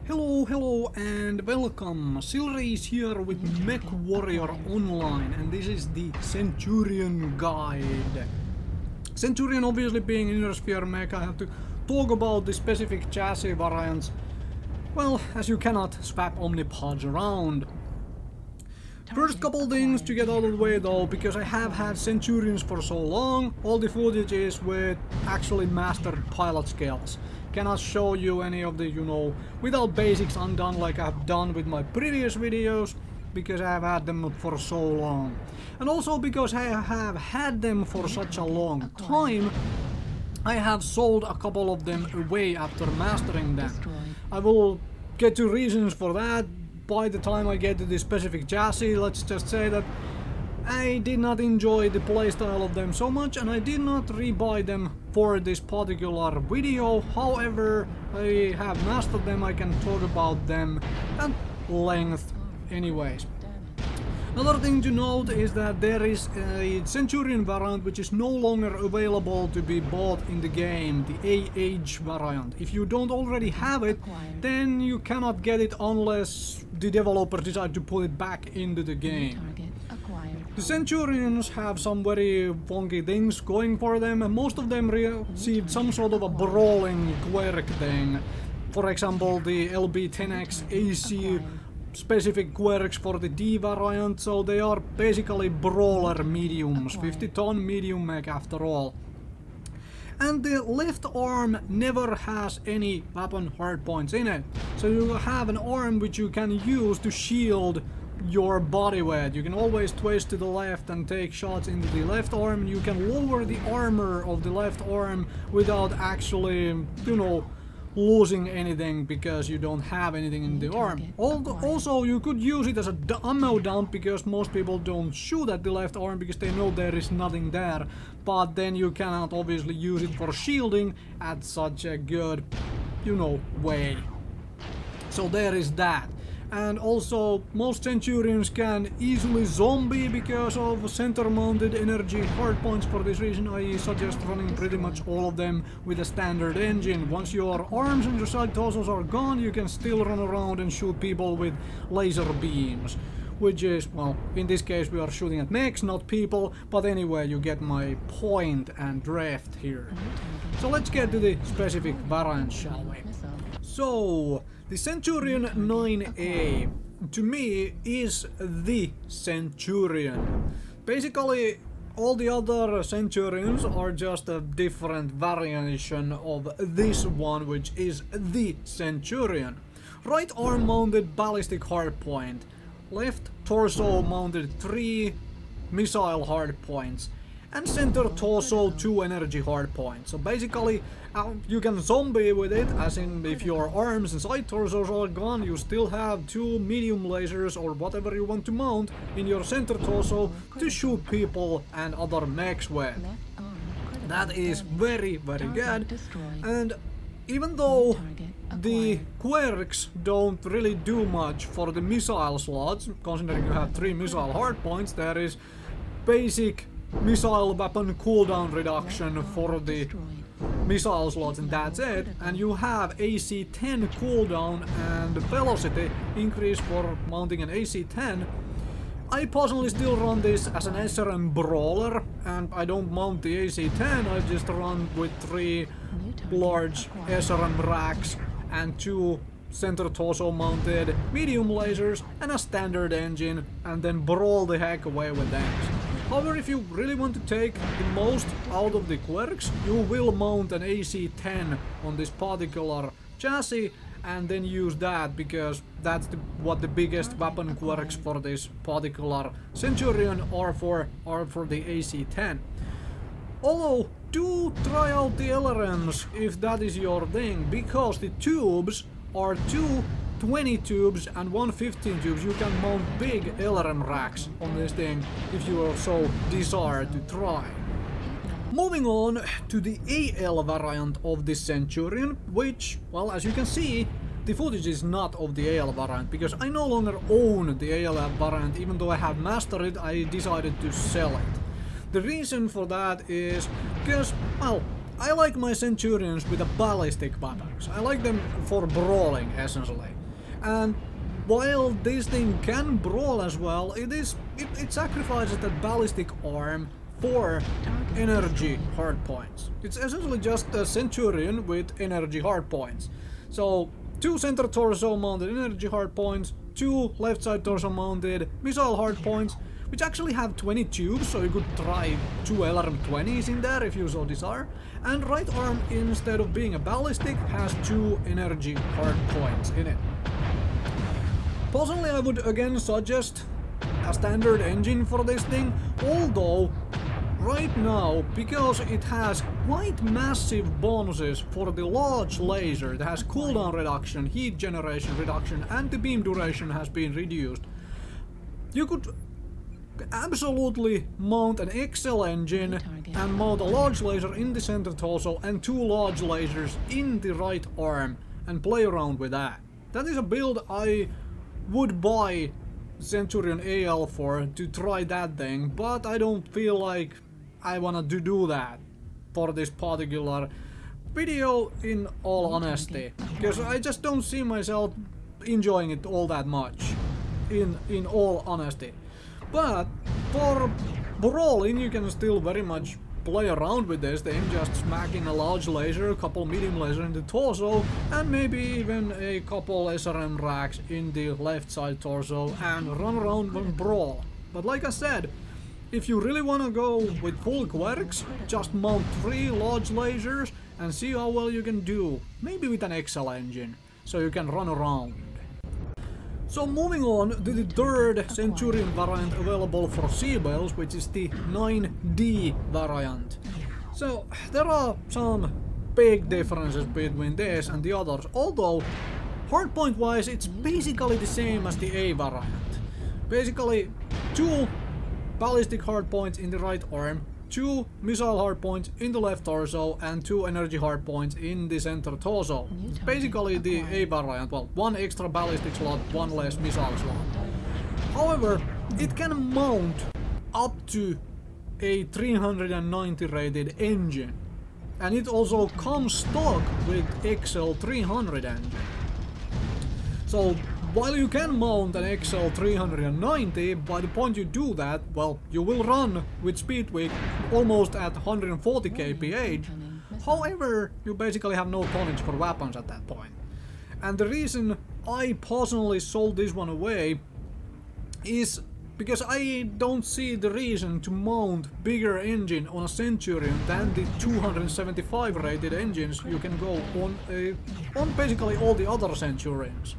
Hello and welcome. Silrace here with Mechwarrior Online, and this is the Centurion guide. Centurion obviously being inner sphere mech, I have to talk about the specific chassis variants. Well, as you cannot swap omnipods around. First couple things to get out of the way though, because I have had Centurions for so long, all the footage is with actually mastered pilot skills. Cannot show you any of the, without basics undone like I've done with my previous videos, because I have had them for so long. And also because I have had them for such a long time, I have sold a couple of them away after mastering them. I will get to reasons for that by the time I get to the specific chassis. Let's just say that I did not enjoy the playstyle of them so much, and I did not rebuy them for this particular video. However, I have mastered them, I can talk about them at length anyways. Another thing to note is that there is a Centurion variant which is no longer available to be bought in the game, the AH variant. If you don't already have it, then you cannot get it unless the developer decide to put it back into the game. The Centurions have some very funky things going for them, and most of them received some sort of a brawling quirk thing. For example, the LB10X AC specific quirks for the D variant, so they are basically brawler mediums, 50-ton medium mech after all. And the left arm never has any weapon hardpoints in it, so you have an arm which you can use to shield your body weight. You can always twist to the left and take shots into the left arm, and you can lower the armor of the left arm without actually, losing anything because you don't have anything in the arm. Also, you could use it as a ammo dump because most people don't shoot at the left arm because they know there is nothing there, but then you cannot obviously use it for shielding at such a good, way. So there is that. And also, most Centurions can easily zombie because of center-mounted energy hardpoints. For this reason, I suggest running pretty much all of them with a standard engine. Once your arms and your side torsos are gone, you can still run around and shoot people with laser beams. Which is, well, in this case we are shooting at mechs, not people, but anyway, you get my point and drift here. So let's get to the specific variants, shall we? So, the Centurion 9A, to me, is the Centurion. Basically, all the other Centurions are just a different variation of this one, which is the Centurion. Right arm mounted ballistic hardpoint, left torso mounted 3 missile hardpoints, and center torso 2 energy hardpoints. So basically, you can zombie with it, as in if your arms and side torsos are gone, you still have 2 medium lasers or whatever you want to mount in your center torso to shoot people and other mechs with. That is very, very good. And even though the quirks don't really do much for the missile slots, considering you have 3 missile hardpoints, there is basic missile weapon cooldown reduction for the missile slots, and that's it. And you have AC-10 cooldown and velocity increase for mounting an AC-10. I personally still run this as an SRM brawler, and I don't mount the AC-10, I just run with 3 large SRM racks and 2 center torso mounted medium lasers and a standard engine, and then brawl the heck away with them. However, if you really want to take the most out of the quirks, you will mount an AC-10 on this particular chassis and then use that, because that's what the biggest weapon quirks for this particular Centurion are for the AC-10. Although, do try out the LRMs if that is your thing, because the tubes are 2 20 tubes and 1 15 tubes. You can mount big LRM racks on this thing if you are so desire to try. Moving on to the AL variant of the Centurion, which, well, as you can see, the footage is not of the AL variant, because I no longer own the AL variant. Even though I have mastered it, I decided to sell it. The reason for that is because, well, I like my Centurions with the ballistic weapons. I like them for brawling, essentially. And while this thing can brawl as well, it sacrifices that ballistic arm for energy hardpoints. It's essentially just a Centurion with energy hardpoints. So 2 center torso mounted energy hardpoints, 2 left side torso mounted missile hardpoints, which actually have 20 tubes, so you could try 2 LRM-20s in there if you so desire. And right arm, instead of being a ballistic, has 2 energy hardpoints in it. Personally, I would again suggest a standard engine for this thing, although right now, because it has quite massive bonuses for the large laser that has cooldown reduction, heat generation reduction, and the beam duration has been reduced, you could absolutely mount an XL engine and mount a large laser in the center torso and 2 large lasers in the right arm and play around with that. That is a build I would buy Centurion AL for, to try that thing, but I don't feel like I wanna do that for this particular video, in all honesty, because I just don't see myself enjoying it all that much, in all honesty. But for brawling, you can still very much play around with this thing, just smacking a large laser, a couple medium lasers in the torso, and maybe even a couple SRM racks in the left side torso, and run around and brawl. But like I said, if you really want to go with full quirks, just mount 3 large lasers and see how well you can do, maybe with an XL engine, so you can run around. So moving on to the 3rd Centurion variant available for C-Bells, which is the 9D variant. So there are some big differences between this and the others, although hardpoint wise it's basically the same as the A variant. Basically 2 ballistic hardpoints in the right arm, 2 missile hardpoints in the left torso, and 2 energy hardpoints in the center torso. It's basically the A variant, well, 1 extra ballistic slot, 1 less missile slot. However, it can mount up to a 390 rated engine, and it also comes stock with XL 300 engine. So while you can mount an XL 390, by the point you do that, well, you will run with speed tweak almost at 140 kph. However, you basically have no tonnage for weapons at that point. And the reason I personally sold this one away is because I don't see the reason to mount bigger engine on a Centurion than the 275 rated engines you can go on basically all the other Centurions.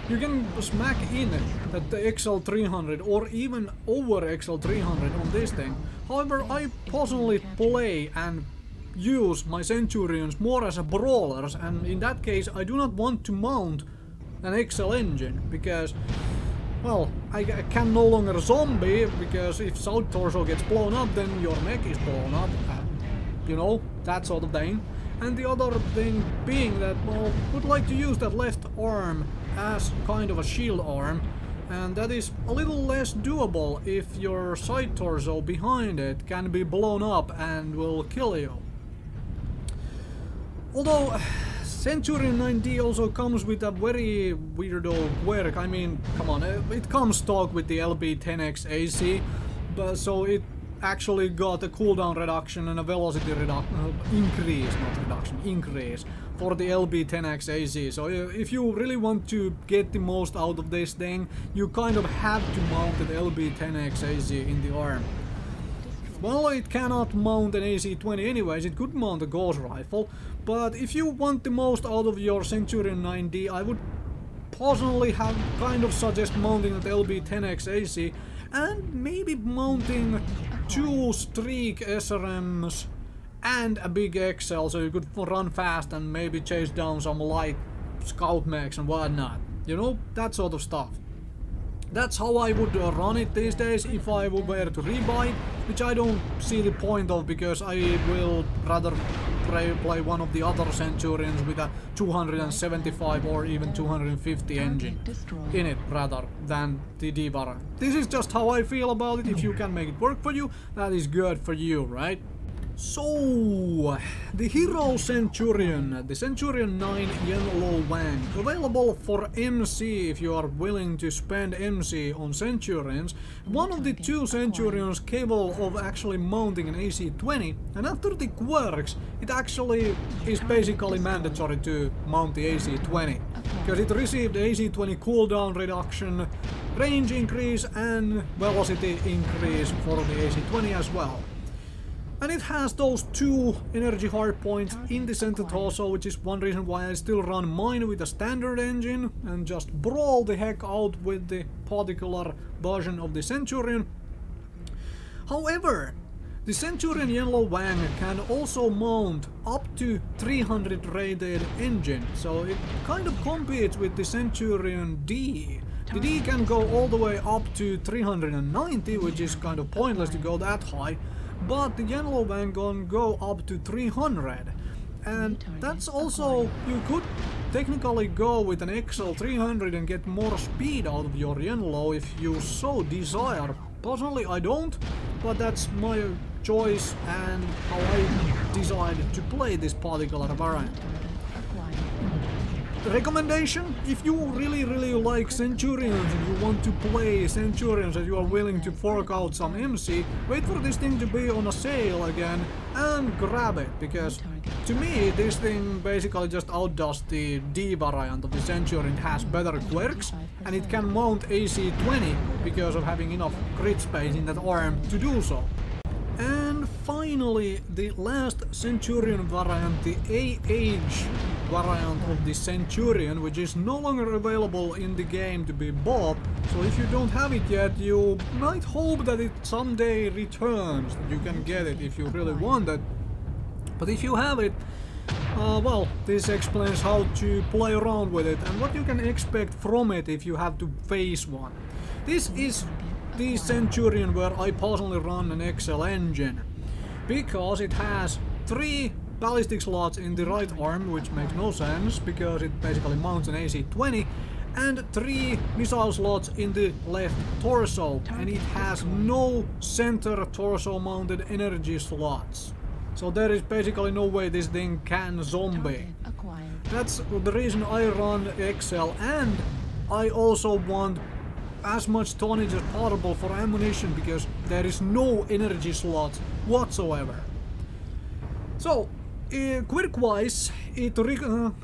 You can smack in at the XL300 or even over XL300 on this thing. However, I personally play and use my Centurions more as a brawlers, and in that case I do not want to mount an XL engine because, well, I can no longer zombie, because if south torso gets blown up then your neck is blown up, you know, that sort of thing. And the other thing being that, well, would like to use that left arm as kind of a shield arm, and that is a little less doable if your side torso behind it can be blown up and will kill you. Although Centurion 9D also comes with a very weirdo quirk. I mean, come on, it comes stock with the LB10X AC, but so it actually got a cooldown reduction and a velocity increase, not reduction, increase for the LB10X AC. So if you really want to get the most out of this thing, you kind of have to mount the LB10X AC in the arm. Well, it cannot mount an AC-20 anyways, it could mount a gauge rifle, but if you want the most out of your Centurion 9D, I would personally have kind of suggest mounting the LB10X AC and maybe mounting 2 streak SRMs and a big XL, so you could run fast and maybe chase down some light scout mechs and whatnot. You know, that sort of stuff. That's how I would run it these days if I were to rebuy it, which I don't see the point of, because I will rather play one of the other Centurions with a 275 or even 250 engine in it rather than the D variant. This is just how I feel about it. If you can make it work for you, that is good for you, right? So, the hero Centurion, the Centurion 9 Yen-Lo-Wang, available for MC if you are willing to spend MC on Centurions, one of the two Centurions capable of actually mounting an AC-20, and after the quirks, it actually is basically mandatory to mount the AC-20, because it received AC-20 cooldown reduction, range increase and velocity increase for the AC-20 as well. And it has those two energy hardpoints in the center torso, which is one reason why I still run mine with a standard engine and just brawl the heck out with the particular version of the Centurion. However, the Centurion Yen-Lo-Wang can also mount up to 300 rated engine, so it kind of competes with the Centurion D. The D can go all the way up to 390, which is kind of pointless to go that high. But the Yen-Lo-Wang can go up to 300, and that's also, you could technically go with an XL300 and get more speed out of your Yen-Lo if you so desire. Personally I don't, but that's my choice and how I decided to play this particular variant. Recommendation: if you really like Centurions and you want to play Centurions and you are willing to fork out some MC, wait for this thing to be on a sale again and grab it, because to me this thing basically just outdoes the D variant of the Centurion. It has better quirks and it can mount AC-20 because of having enough grid space in that arm to do so. And finally, the last Centurion variant, the AH variant of the Centurion, which is no longer available in the game to be bought. So if you don't have it yet, you might hope that it someday returns, that you can get it if you really want it. But if you have it, well, this explains how to play around with it and what you can expect from it if you have to face one. This is the Centurion where I personally run an XL engine, because it has 3 ballistic slots in the right arm, which makes no sense because it basically mounts an AC-20, and 3 missile slots in the left torso, and it has no center torso mounted energy slots. So there is basically no way this thing can zombie. That's the reason I run XL, and I also want as much tonnage as possible for ammunition, because there is no energy slots whatsoever. So, quirk-wise, it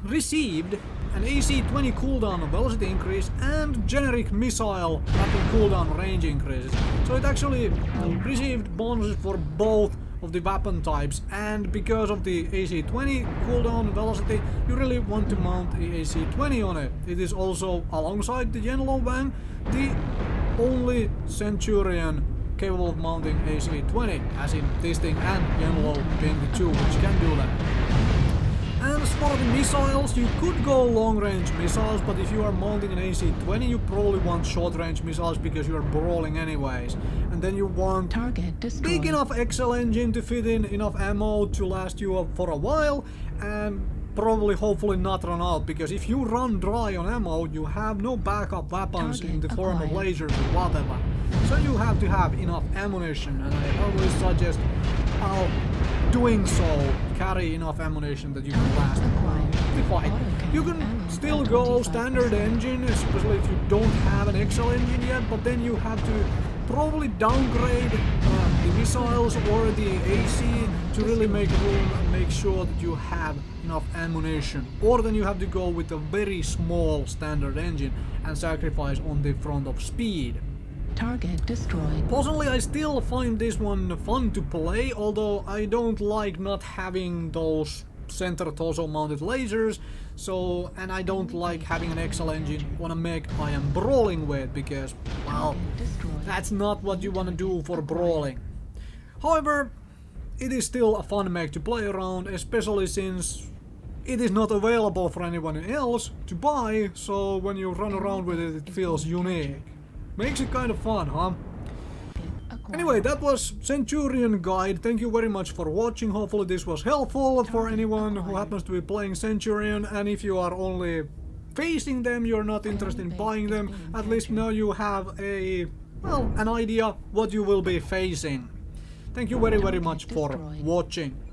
received an AC-20 cooldown velocity increase and generic missile weapon cooldown range increases. So it actually received bonuses for both of the weapon types, and because of the AC-20 cooldown velocity, you really want to mount the AC-20 on it. It is also, alongside the Yen-Lo-Wang, the only Centurion capable of mounting AC-20, as in this thing and Yen-Lo being the two which can do that. And as for the missiles, you could go long-range missiles, but if you are mounting an AC-20, you probably want short-range missiles because you are brawling anyways. And then you want big enough XL engine to fit in enough ammo to last you for a while, and probably hopefully not run out, because if you run dry on ammo, you have no backup weapons in the form of lasers or whatever. So you have to have enough ammunition, and I always suggest doing so, carry enough ammunition that you can last the fight. You can still go standard engine, especially if you don't have an XL engine yet, but then you have to probably downgrade the missiles or the AC to really make room and make sure that you have enough ammunition. Or then you have to go with a very small standard engine and sacrifice on the front of speed. Target destroyed. Personally, I still find this one fun to play, although I don't like not having those center torso mounted lasers, so, and I don't like having an XL engine on a mech I am brawling with, because, well, that's not what you want to do for brawling. However, it is still a fun mech to play around, especially since it is not available for anyone else to buy, so when you run around with it, it feels unique. Makes it kind of fun, huh? Anyway, that was Centurion Guide. Thank you very much for watching. Hopefully this was helpful for anyone who happens to be playing Centurion, and if you are only facing them, you're not interested in buying them, at least now you have a, well, an idea what you will be facing. thank you very much for watching.